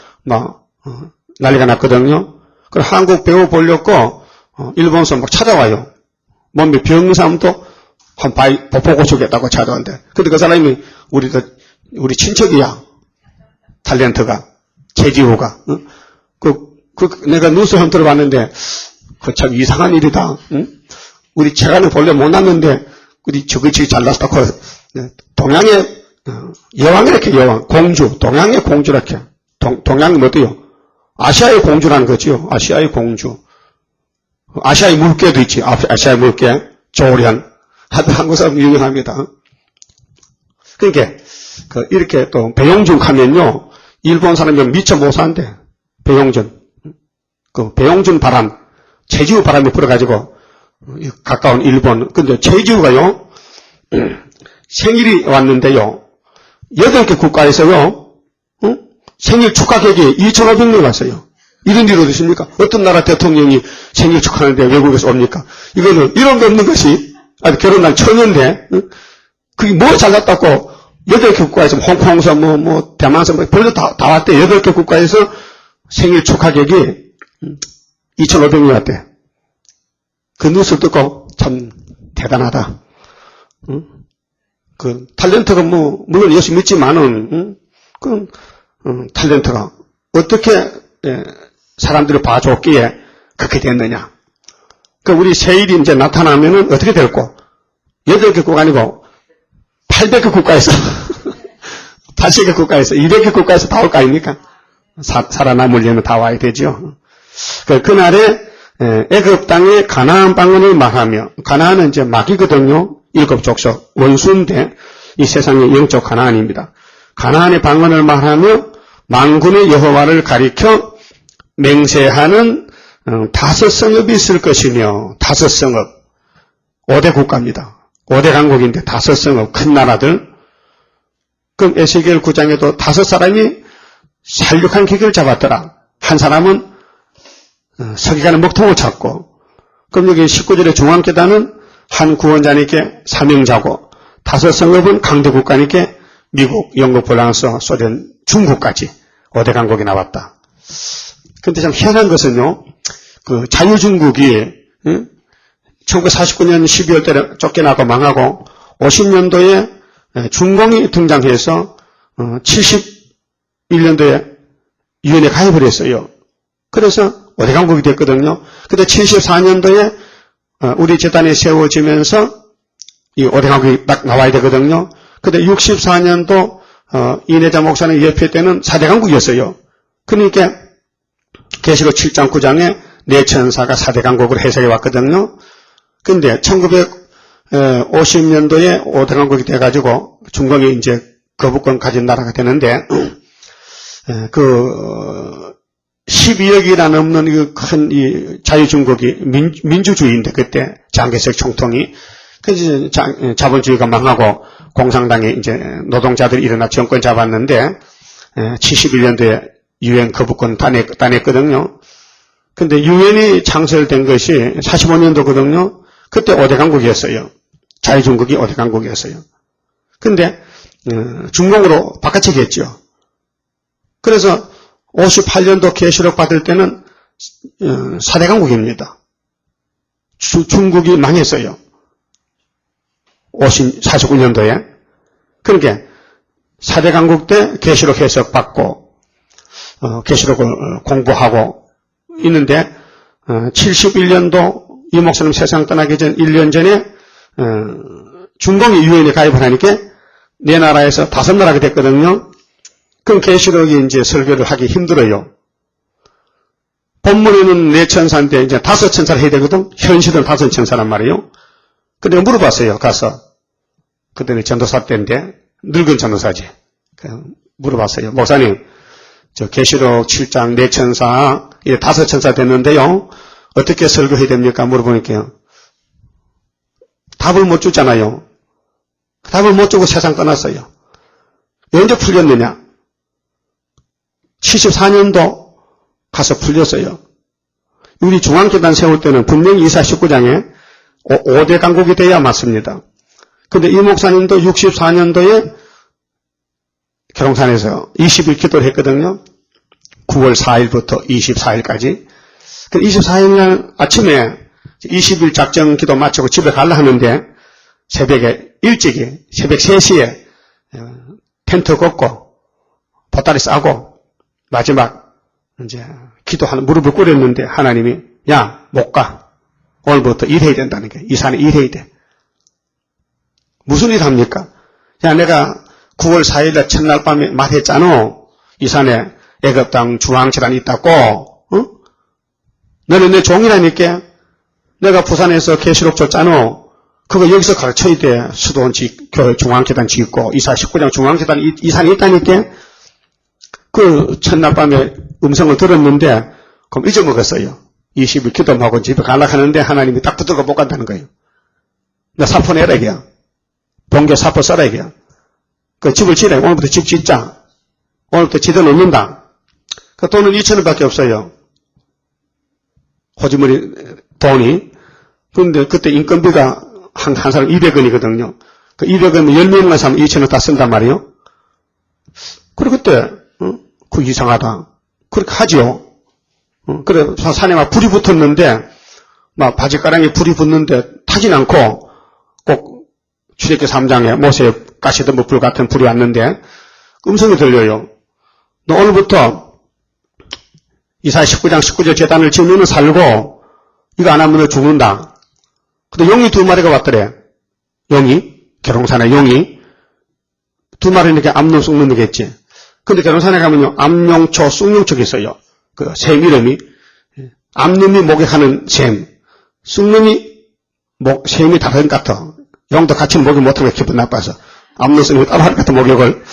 Speaker 1: 난리가 났거든요. 그럼 한국 배우 보려고 일본 사람 막 찾아와요. 몸에 병 있는 사람도 한 보고 주겠다고 찾아왔는데 근데 그 사람이 우리 친척이야. 탤런트가 최지호가. 내가 뉴스 한번 들어봤는데 그 참 이상한 일이다. 우리 최근에 본래 못 났는데 우리 저기 잘났다고 동양의 여왕이렇게 여왕 공주 동양의 공주렇게 동양이 뭐대요? 아시아의 공주라는 거죠. 아시아의 공주. 아시아의 물개도 있지. 아시아의 물개 조련. 하도 한국 사람 유명합니다. 그러니까 이렇게 또 배용준 가면요 일본 사람이 미처 못 산대. 배용준. 그 배용준 바람 제주 바람이 불어가지고 가까운 일본. 근데 제주가요 생일이 왔는데요 8개 국가에서요 생일 축하객이 2,500명 왔어요. 이런 일 어디 있습니까? 어떤 나라 대통령이 생일 축하하는데 외국에서 옵니까? 이거는 이런 거 없는 것이 아직 결혼한 처녀인데 그게 뭐 잘났다고 8개 국가에서 홍콩에서 대만에서 벌써 다 왔대. 8개 국가에서 생일 축하객이 2,500명 왔대. 그 뉴스 듣고 참 대단하다. 그 탤런트가 물론 열심히 있지만은 탤런트가 어떻게 사람들이 봐줬기에 그렇게 됐느냐. 그 우리 세일이 이제 나타나면은 어떻게 될까? 8개 국가 아니고 800개 국가에서 80개 국가에서 200개 국가에서 다 올 거 아닙니까? 살아남으려면 다 와야 되죠. 그날에 애굽 땅에 가나안 방언을 말하며 가나안은 이제 막이거든요. 7 족속 원수인데 이 세상의 영적 가나안입니다. 가나안의 방언을 말하며 만군의 여호와를 가리켜 맹세하는 5 성읍이 있을 것이며 5 성읍 5대 국가입니다. 5대 강국인데 5 성읍 큰 나라들. 그럼 에스겔 9장에도 5 사람이 살육한 기계를 잡았더라. 한 사람은 서기관의 먹통을 찾고 그럼 여기 19절의 중앙계단은 한 구원자님께 사명자고 5성읍은 강대 국가니까 미국, 영국, 프랑스, 소련, 중국까지 5대 강국이 나왔다. 근데 참 희한한 것은요, 그 자유중국이 1949년 12월 달에 쫓겨나고 망하고 50년도에 중공이 등장해서 71년도에 유엔에 가입을 했어요. 그래서 5대 강국이 됐거든요. 근데 74년도에 우리 재단이 세워지면서 이 5대 강국이 딱 나와야 되거든요. 근데 64년도 이내자 목사님 예표 때는 4대 강국이었어요. 그러니까 계시록 7장 9장에 내천사가 4대 강국을 해석해 왔거든요. 근데 1950년도에 5대 강국이 돼가지고 중공이 이제 거부권 가진 나라가 되는데 그 12억이나 넘는 큰 이 자유중국이 민주주의인데 그때 장개석 총통이 그래서 자본주의가 망하고 공산당에 이제 노동자들이 일어나 정권 잡았는데 71년도에 유엔 거부권 따냈거든요. 근데 유엔이 창설된 것이 45년도거든요. 그때 5대 강국이었어요. 자유중국이 5대 강국이었어요. 근데 중공으로 바꿔치기 했죠. 그래서 58년도 계시록 받을 때는 4대 강국입니다. 중국이 망했어요. 49년도에. 그러니까 4대 강국 때 계시록 해석 받고 계시록을 공부하고 있는데 71년도 이 목사님 세상 떠나기 전 1년 전에 중공이 유엔에 가입을 하니까 내 나라에서 5나라가 됐거든요. 그럼 계시록이 이제 설교를 하기 힘들어요. 본문에는 내천사인데 이제 5천사를 해야 되거든. 현실은 5천사란 말이에요. 근데 물어봤어요. 가서 그때는 전도사 때인데 늙은 전도사지. 물어봤어요. 목사님, 저 계시록 7장 내천사 이제 5천사 됐는데요. 어떻게 설교해야 됩니까? 물어보니까요. 답을 못 주잖아요. 답을 못 주고 세상 떠났어요. 언제 풀렸느냐? 74년도 가서 풀렸어요. 우리 중앙재단 세울 때는 분명히 이사 19장에 5대 강국이 돼야 맞습니다. 근데 이 목사님도 64년도에 계룡산에서 20일 기도를 했거든요. 9월 4일부터 24일까지. 24일날 아침에 20일 작정 기도 마치고 집에 가려 하는데 새벽에 일찍이 새벽 3시에 텐트 걷고 보따리 싸고 마지막 이제 기도하는 무릎을 꿇었는데 하나님이 야, 못 가. 오늘부터 일해야 된다는 게 이 산에 일해야 돼. 무슨 일 합니까? 야, 내가 9월 4일날 첫날 밤에 말했잖아. 이 산에 애굽 땅 중앙재단이 있다고. 응? 너는 내 종이라니까. 내가 부산에서 계시록 줬잖아. 그거 여기서 가르쳐야 돼. 수도원 교회 중앙재단 짓고 이사 19장 중앙재단 이 산에 있다니까. 그 첫날 밤에 음성을 들었는데 그럼 잊어먹었어요. 20일 기도하고 집에 가려고 하는데 하나님이 딱 붙들고 못 간다는 거예요. 나 사포 내라 이게야. 본교 사포 써라 이게야. 그 집을 지래. 오늘부터 집 짓자. 오늘부터 지대 놓는다. 그 돈은 2,000원밖에 없어요. 호주머니 돈이. 그런데 그때 인건비가 한 사람 200원이거든요. 그 200원이면 10명만 사면 2,000원 다 쓴단 말이에요. 그리고 그때 그 이상하다. 그렇게 하지요. 그래 산에 막 불이 붙었는데 막 바지가랑에 불이 붙는데 타진 않고 꼭 출애굽기 3장에 모세의 가시덤불 불 같은 불이 왔는데 음성이 들려요. 너 오늘부터 이사야 19장 19절 제단을 지으면 살고 이거 안 하면 너 죽는다. 근데 용이 2마리가 왔더래. 용이 계룡산에 용이 2마리니까 암놈 쑥놈이겠지. 근데 계룡산에 가면요 암용초 쑥용초가 있어요. 그 샘 이름이 암놈이 목욕하는 샘, 쑥놈이 샘이 다른 것 같아. 용도 같이 목욕 못하면 기분 나빠서 암놈 쑥놈이 따로 하는 것 같아 목욕을.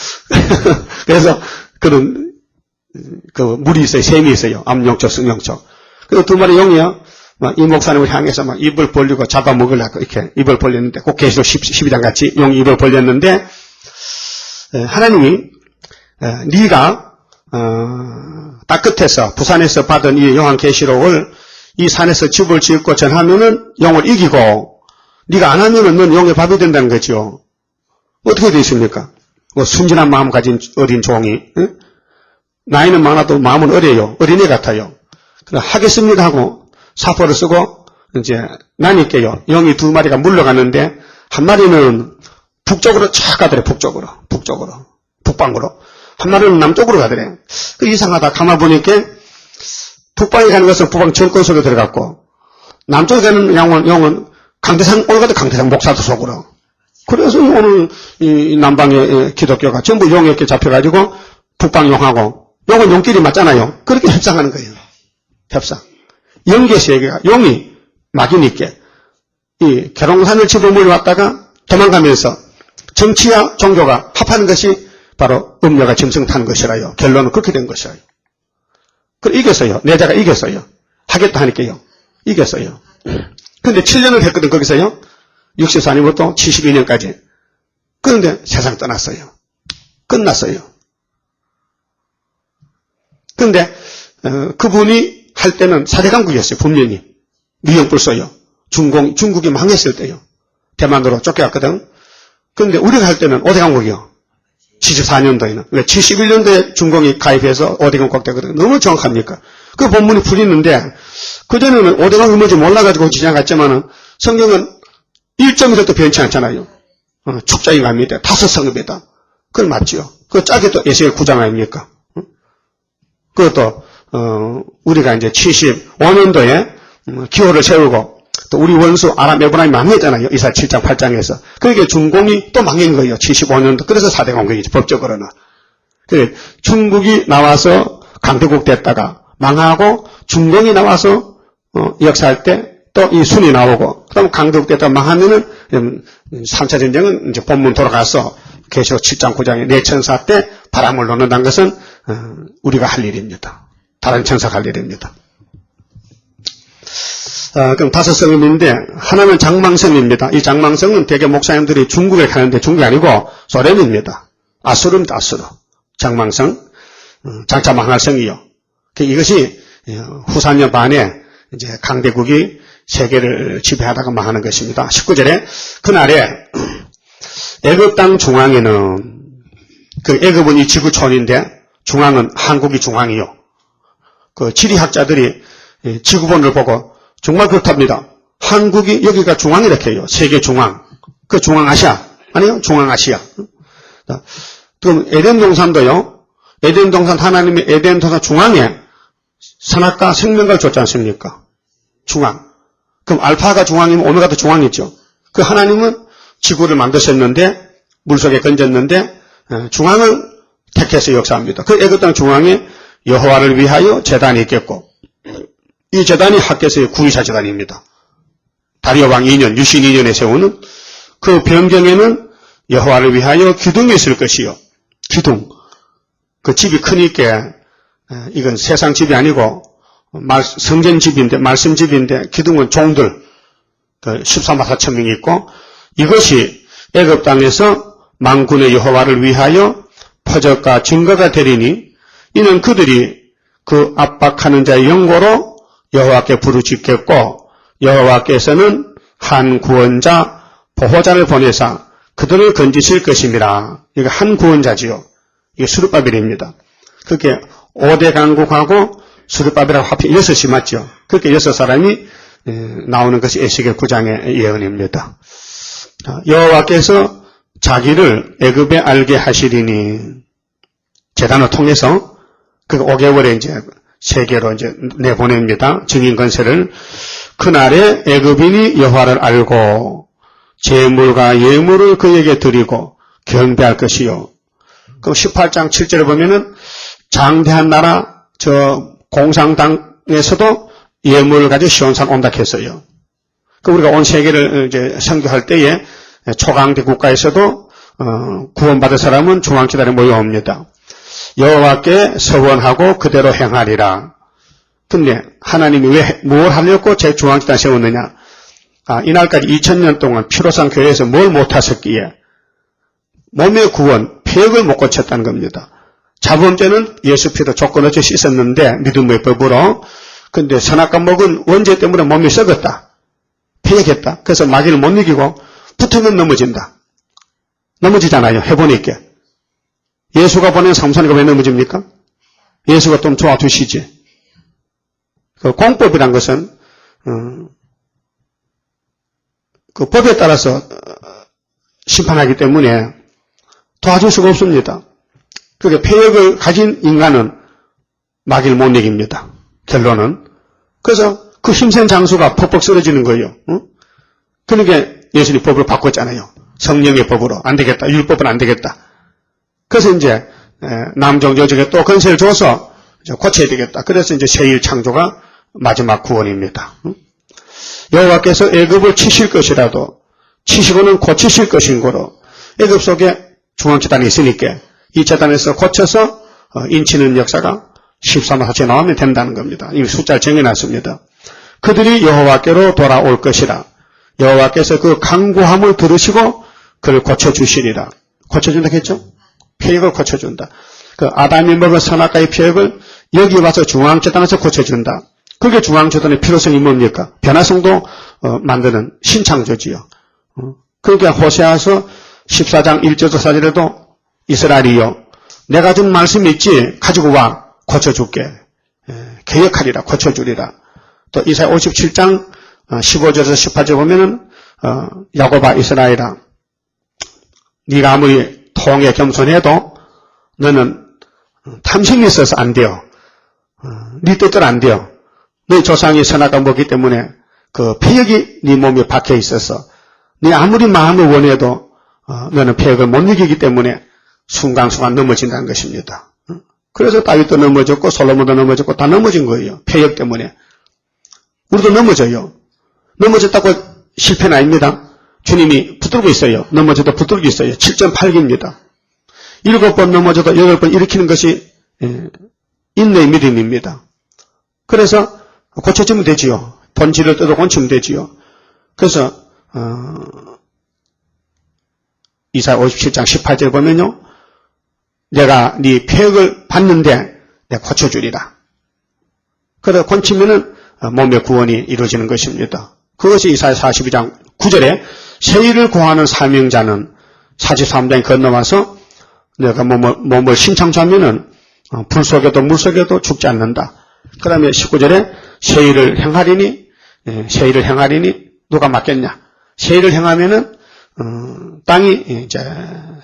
Speaker 1: 그래서 그런 그 물이 있어요. 샘이 있어요. 암용초, 쑥용초. 그래서 2마리 용이요. 막 이 목사님을 향해서 막 입을 벌리고 잡아먹으려고 이렇게 입을 벌렸는데 꼭 계시록 12장 같이 용이 입을 벌렸는데 하나님이 네가 땅 끝에서 부산에서 받은 이 요한계시록을 이 산에서 집을 짓고 전하면은 용을 이기고 네가 안 하면은 넌 용의 밥이 된다는 거죠. 어떻게 되어 있습니까? 순진한 마음 가진 어린 종이, 응? 나이는 많아도 마음은 어려요. 어린애 같아요. 하겠습니다 하고 사포를 쓰고 이제 나니께요. 영이 두 마리가 물러가는데 한 마리는 북쪽으로 쫙 가더래. 북쪽으로. 북방으로. 한 마리는 남쪽으로 가더래. 이상하다. 가만 보니까 북방에 가는 것은 북방 정권 속에 들어갔고 남쪽에 가는 영은 강대상 올가도 강대상 목사도 속으로. 그래서 오늘 이 남방의 기독교가 전부 용에게 잡혀가지고 북방 용하고 용은 용끼리 맞잖아요. 그렇게 협상하는 거예요. 협상. 영계 세계가 용이 막이니께 이 계룡산을 집어물려 왔다가 도망가면서 정치와 종교가 합하는 것이 바로 음녀가 짐승 타는 것이라요. 결론은 그렇게 된 것이라요. 그래 이겼어요. 내자가 이겼어요. 하겠다 하니까요. 이겼어요. 근데 7년을 했거든 거기서요. 64년부터 72년까지. 그런데 세상 떠났어요. 끝났어요. 그런데 그분이 할 때는 사대강국이었어요. 분명히. 미영불소요. 중국이 망했을 때요. 대만으로 쫓겨갔거든. 그런데 우리가 할 때는 5대 강국이요. 74년도에는. 왜 71년도에 중공이 가입해서 5대 강국 되거든. 너무 정확합니까? 그 본문이 풀리는데 그전에는 5대 강국이 뭔지 몰라가지고 지나갔지만은 성경은 1점이라도 변치 않잖아요. 축자인 갑니다. 5성읍이다. 그건 맞지요. 그 짝이 또 에스겔 9장 아닙니까? 그것도 우리가 이제 75년도에 기호를 세우고 또 우리 원수 아람 에브라임이 망했잖아요. 이사 7장 8장에서. 그러니까 중공이 또 망한 거예요. 75년도. 그래서 4대 강국이지 법적으로는. 그래 중국이 나와서 강대국 됐다가 망하고 중공이 나와서 역사할 때 또 이 순이 나오고 그다음 강대국 됐다가 망하면은 3차 전쟁은 이제 본문 돌아가서 계시록 7장 9장의 내천사 때 바람을 놓는다는 것은 우리가 할 일입니다. 다른 천사가 할 일입니다. 그럼 5성읍인데 하나는 장망성입니다. 이 장망성은 대개 목사님들이 중국에 가는데 중국이 아니고 소련입니다. 아수르입니다. 아수르. 장망성. 장차 망할 성이요. 이것이 후사년 반에 이제 강대국이 세계를 지배하다가 망하는 것입니다. 19절에 그날에 애굽 땅 중앙에는 그 애굽은 이 지구촌인데 중앙은 한국이 중앙이요. 그 지리학자들이 지구본을 보고 정말 그렇답니다. 한국이 여기가 중앙 이렇게 해요. 세계 중앙. 그 중앙아시아. 아니요? 중앙아시아. 그럼 에덴 동산도요. 에덴 동산 하나님의 에덴 동산 중앙에 선악과 생명과를 줬지 않습니까? 중앙. 그럼 알파가 중앙이면 오메가도 중앙이죠. 그 하나님은 지구를 만드셨는데 물속에 건졌는데 중앙을 택해서 역사합니다. 그 애굽 땅 중앙에 여호와를 위하여 제단이 있겠고 이 제단이 학개서의 구이사 제단입니다. 다리오 왕 2년, 유신 2년에 세우는 그 변경에는 여호와를 위하여 기둥이 있을 것이요. 기둥. 그 집이 크니까 이건 세상 집이 아니고 성전 집인데 말씀 집인데 기둥은 종들 13만 4천 명이 있고 이것이 애굽 땅에서 만군의 여호와를 위하여 표적과 증거가 되리니 이는 그들이 그 압박하는 자의 영고로 여호와께 부르짖겠고 여호와께서는 한 구원자 보호자를 보내사 그들을 건지실 것입니다. 이게 한 구원자지요. 이게 수르바벨입니다. 그렇게 5대 강국하고 수르바벨하고 합해 6이 맞죠. 그렇게 6사람이 나오는 것이 에스겔 9장의 예언입니다. 여호와께서 자기를 애굽에 알게 하시리니 제단을 통해서 그 5개월에 이제 세계로 이제 내보냅니다. 증인 건세를. 그날에 애굽인이 여호와를 알고 제물과 예물을 그에게 드리고 경배할 것이요. 그럼 18장 7절에 보면은 장대한 나라 저 공산당에서도 예물을 가지고 시온산 온다 했어요. 그 우리가 온 세계를 이제 선교할 때에 초강대 국가에서도 구원받은 사람은 중앙기단에 모여옵니다. 여호와께 서원하고 그대로 행하리라. 근데 하나님이 왜 뭘 하려고 제 중앙기단 세웠느냐? 이날까지 2000년 동안 피로상 교회에서 뭘 못하셨기에 몸의 구원, 폐역을 못 고쳤다는 겁니다. 자범죄는 예수 피로 조건 없이 씻었는데 믿음의 법으로. 근데 선악과 먹은 원죄 때문에 몸이 썩었다. 폐역했다. 그래서 마귀를 못 이기고 붙으면 넘어진다. 넘어지잖아요. 해보니까. 예수가 보낸 삼손이가 왜 넘어집니까? 예수가 좀 도와주시지. 그 공법이란 것은 그 법에 따라서 심판하기 때문에 도와줄 수가 없습니다. 그게 폐역을 가진 인간은 마귀를 못 이깁니다. 결론은. 그래서 그 힘센 장수가 퍽퍽 쓰러지는 거예요. 그러니까 예수님이 법을 바꿨잖아요. 성령의 법으로. 안 되겠다. 율법은 안 되겠다. 그래서 이제 남종 여종에 또 건세를 줘서 고쳐야 되겠다. 그래서 이제 새1 창조가 마지막 구원입니다. 여호와께서 애굽을 치실 것이라도 치시고는 고치실 것인 거로 애굽 속에 중앙재단이 있으니까 이 재단에서 고쳐서 인치는 역사가 14만 4천에 나오면 된다는 겁니다. 이미 숫자를 정해놨습니다. 그들이 여호와께로 돌아올 것이라. 여호와께서 그 간구함을 들으시고 그를 고쳐주시리라. 고쳐준다 했죠? 폐역을 고쳐준다. 그 아담이 먹은 선악과의 폐역을 여기 와서 중앙재단에서 고쳐준다. 그게 중앙재단의 필요성이 뭡니까? 변화성도 만드는 신창조지요. 그러니까 호세아서 14장 1절부터 4절에도 이스라엘이요, 내가 준 말씀이 있지 가지고 와 고쳐줄게. 개혁하리라, 고쳐주리라. 또 이사야 57장 15절에서 18절 보면은 야곱아 이스라엘아, 네가 아무리 통에 겸손해도 너는 탐심이 있어서 안 돼요. 네 뜻대로 안 돼요. 네 조상이 선악과 먹기 때문에 그 폐역이 네 몸에 박혀 있어서 네 아무리 마음을 원해도 너는 폐역을 못 이기기 때문에 순간순간 넘어진다는 것입니다. 그래서 다윗도 넘어졌고 솔로몬도 넘어졌고 다 넘어진 거예요. 폐역 때문에. 우리도 넘어져요. 넘어졌다고 실패는 아닙니다. 주님이 붙들고 있어요. 넘어져도 붙들고 있어요. 7.8기입니다. 7번 넘어져도 8번 일으키는 것이 인내의 믿음입니다. 그래서 고쳐주면 되지요. 본질을 뜯어 고치면 되지요. 그래서 이사야 57장 18절 보면요, 내가 네 폐역을 받는데 내가 고쳐주리라. 그래서 고치면은 몸의 구원이 이루어지는 것입니다. 그것이 이사야 42장 9절에 세일을 구하는 사명자는 43장에 건너와서 내가 몸을 신창조하면은 불 속에도 물 속에도 죽지 않는다. 그 다음에 19절에 세일을 행하리니 누가 맡겠냐? 세일을 행하면은 땅이 이제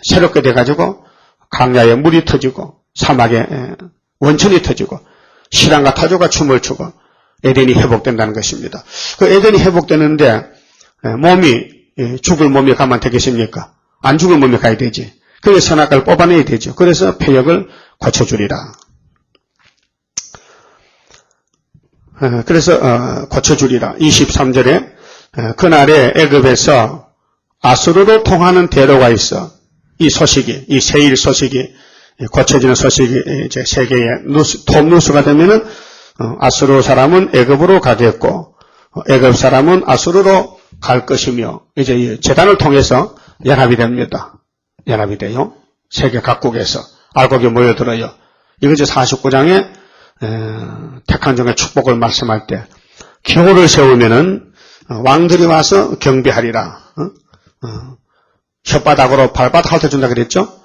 Speaker 1: 새롭게 돼가지고 강야에 물이 터지고 사막에 원천이 터지고 시랑과 타조가 춤을 추고 에덴이 회복된다는 것입니다. 그 에덴이 회복되는데 몸이 죽을 몸에 가면 되겠습니까? 안 죽을 몸에 가야 되지. 그래서 선악과를 뽑아내야 되죠. 그래서 폐역을 고쳐주리라. 그래서 고쳐주리라. 23절에 그날에 애굽에서 아수르로 통하는 대로가 있어. 이 소식이, 이 세일 소식이, 고쳐지는 소식이 이제 세계의 톱 뉴스가 되면은 아수르 사람은 애굽으로 가겠고 애굽 사람은 아수르로 갈 것이며 이제 이 재단을 통해서 연합이 됩니다. 연합이 돼요. 세계 각국에서 알곡이 모여들어요. 이것이 49장에 택한 종의 축복을 말씀할 때 기호를 세우면은 왕들이 와서 경배하리라. 혓바닥으로 발바닥 핥아준다 그랬죠.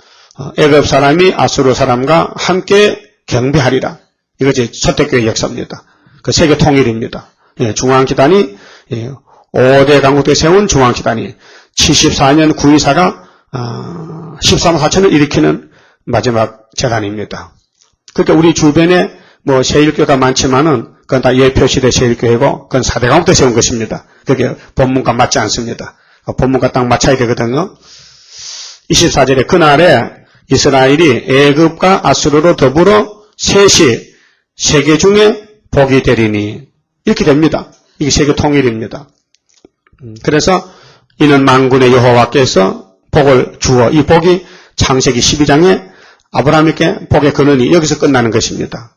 Speaker 1: 애굽 사람이 아수르 사람과 함께 경배하리라. 이것이 초대교회 역사입니다. 그 세계 통일입니다. 중앙기단이 5대 강국에 세운 중앙기단이 74년 구의사가 13만 4천을 일으키는 마지막 재단입니다. 그러니까 우리 주변에 뭐 세일교가 많지만은 그건 다 예표시대 세일교회고 그건 4대 강국 때 세운 것입니다. 그게 본문과 맞지 않습니다. 본문과 딱 맞춰야 되거든요. 24절에 그날에 이스라엘이 애굽과 아수르로 더불어 셋이 세계 중에 복이 되리니 이렇게 됩니다. 이게 세계 통일입니다. 그래서 이는 만군의 여호와께서 복을 주어 이 복이 창세기 12장에 아브라함에게 복의 근원이 여기서 끝나는 것입니다.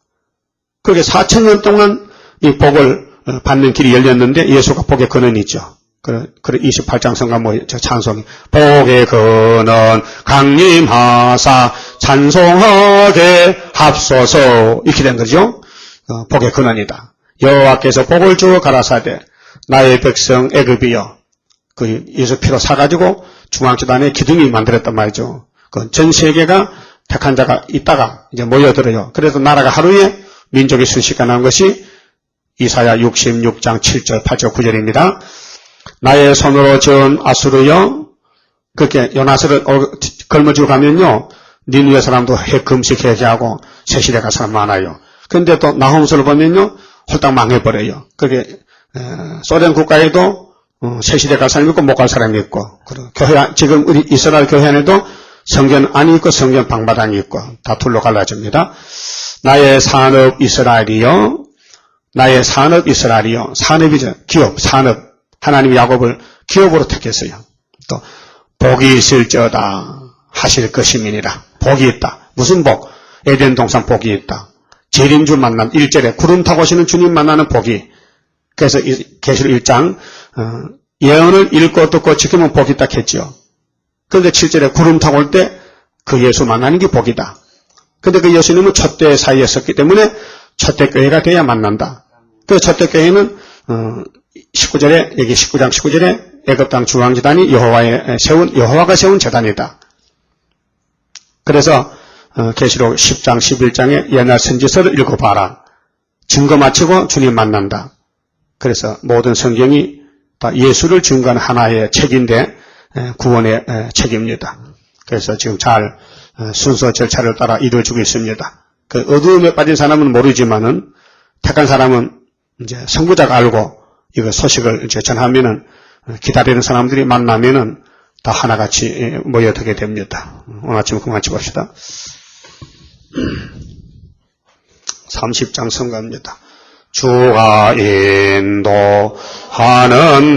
Speaker 1: 그렇게 4,000년 동안 이 복을 받는 길이 열렸는데 예수가 복의 근원이죠. 그래 28장 성가 찬송이 복의 근원 강림하사 찬송하게 합소서 이렇게 된 거죠. 복의 근원이다. 여호와께서 복을 주어 가라사대 나의 백성 애굽이여 그 예수 피로 사가지고 중앙재단의 기둥이 만들었단 말이죠. 그 전 세계가 택한 자가 있다가 이제 모여들어요. 그래서 나라가 하루에 민족이 순식간에 나온 것이 이사야 66장 7절, 8절, 9절입니다. 나의 손으로 지은 아수르여, 그렇게 요나스를 걸머쥐고 가면요, 니느웨 사람도 금식 해제하고 새시대 갈 사람 많아요. 그런데 또 나홈스를 보면요, 홀딱 망해버려요. 그게 소련 국가에도 새시대 갈 사람이 있고 못 갈 사람이 있고, 교회, 지금 우리 이스라엘 교회 안에도 성전 안이 있고 성전 방바닥이 있고 다 둘로 갈라집니다. 나의 산업 이스라엘이요, 나의 산업 이스라엘이요. 산업이죠. 기업, 산업. 하나님이 야곱을 기업으로 택했어요. 또 복이 있을지어다 하실 것임이니라. 복이 있다. 무슨 복? 에덴 동산 복이 있다. 재림주 만남 1절에 구름 타고 오시는 주님 만나는 복이. 그래서 계시록 1장 예언을 읽고 듣고 지키면 복이 있다 했죠. 그런데 7절에 구름 타고 올 때 그 예수 만나는 게 복이다. 그런데 그 예수님은 첫대 사이에 섰기 때문에 첫대 교회가 돼야 만난다. 그 첫대 교회는 19절에 여기 19장 19절에 애굽 땅 중앙재단이 여호와가 세운 재단이다. 그래서 계시록 10장 11장에 옛날 선지서를 읽어봐라. 증거 마치고 주님 만난다. 그래서 모든 성경이 다 예수를 증거하는 하나의 책인데 구원의 책입니다. 그래서 지금 잘 순서 절차를 따라 이루어지고 있습니다. 그 어두움에 빠진 사람은 모르지만은 택한 사람은 이제 선구자가 알고 이거 소식을 이제 전하면은 기다리는 사람들이 만나면은 다 하나같이 모여들게 됩니다. 오늘 아침 같이 봅시다. 30장 선가입니다. 주가 인도하는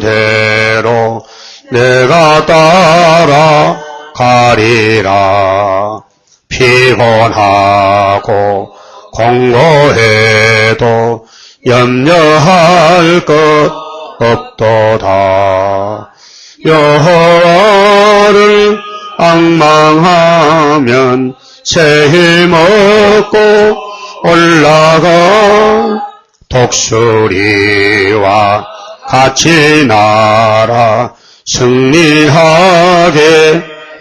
Speaker 1: 대로 내가 따라가리라. 피곤하고 공고해도 염려할 것 없도다. 여호와를 앙망하면 새 힘 얻고 올라가. 독수리와 같이 날아 승리하게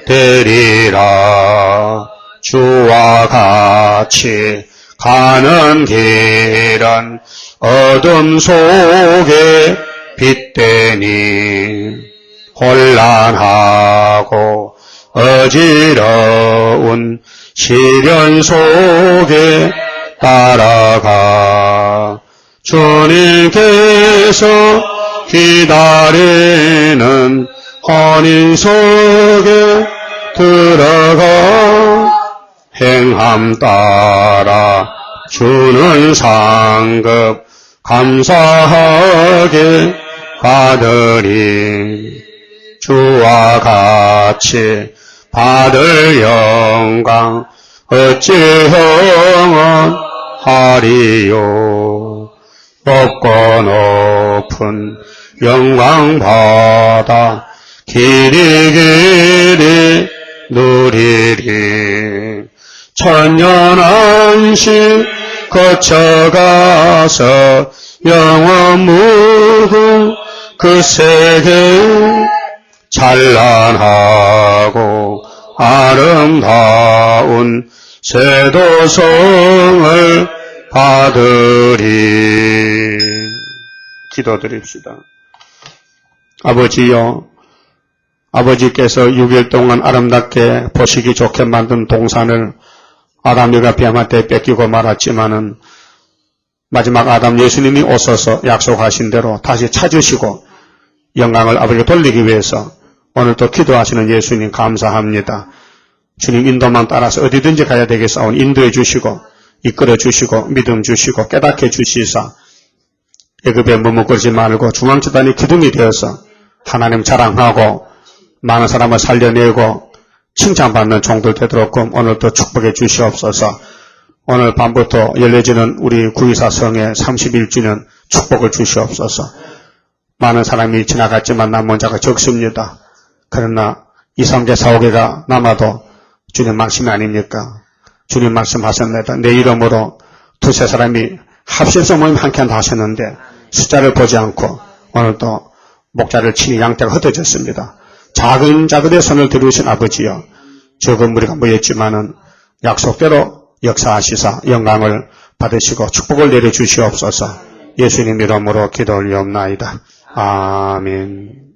Speaker 1: 되리라. 주와 같이 가는 길은 어둠 속에 빛되니 혼란하고 어지러운 시련 속에 따라가. 주님께서 기다리는 혼인 속에 들어가. 행함 따라 주는 상급 감사하게 받으리. 주와 같이 받을 영광 어찌 형언하리요. 높고 높은 영광 받아 길이 누리리. 천년 안식 거쳐가서 영원 무궁 그 세계 찬란하고 아름다운 세도성을 받으리. 기도드립시다. 아버지여, 아버지께서 6일 동안 아름답게 보시기 좋게 만든 동산을 아담과 뱀한테 뺏기고 말았지만은 마지막 아담 예수님이 오셔서 약속하신 대로 다시 찾으시고 영광을 아버지께 돌리기 위해서 오늘 또 기도하시는 예수님 감사합니다. 주님 인도만 따라서 어디든지 가야 되겠사오니 인도해 주시고 이끌어 주시고 믿음 주시고 깨닫게 주시사 애굽에 머뭇거리지 말고 중앙재단이 기둥이 되어서 하나님 자랑하고 많은 사람을 살려내고 칭찬받는 종들 되도록끔 오늘도 축복해 주시옵소서. 오늘 밤부터 열려지는 우리 구이사 성의 31주년 축복을 주시옵소서. 많은 사람이 지나갔지만 남은 자가 적습니다. 그러나 2, 3개, 4, 5개가 남아도 주님 말씀이 아닙니까? 주님 말씀하셨습니다. 내 이름으로 두세 사람이 합심성 모임 한 캔 다 하셨는데 숫자를 보지 않고 오늘도 목자를 치니 양떼가 흩어졌습니다. 작은 자들의 손을 들으신 아버지여, 적은 무리가 모였지만은 약속대로 역사하시사 영광을 받으시고 축복을 내려주시옵소서. 예수님 이름으로 기도 올리옵나이다. 아멘.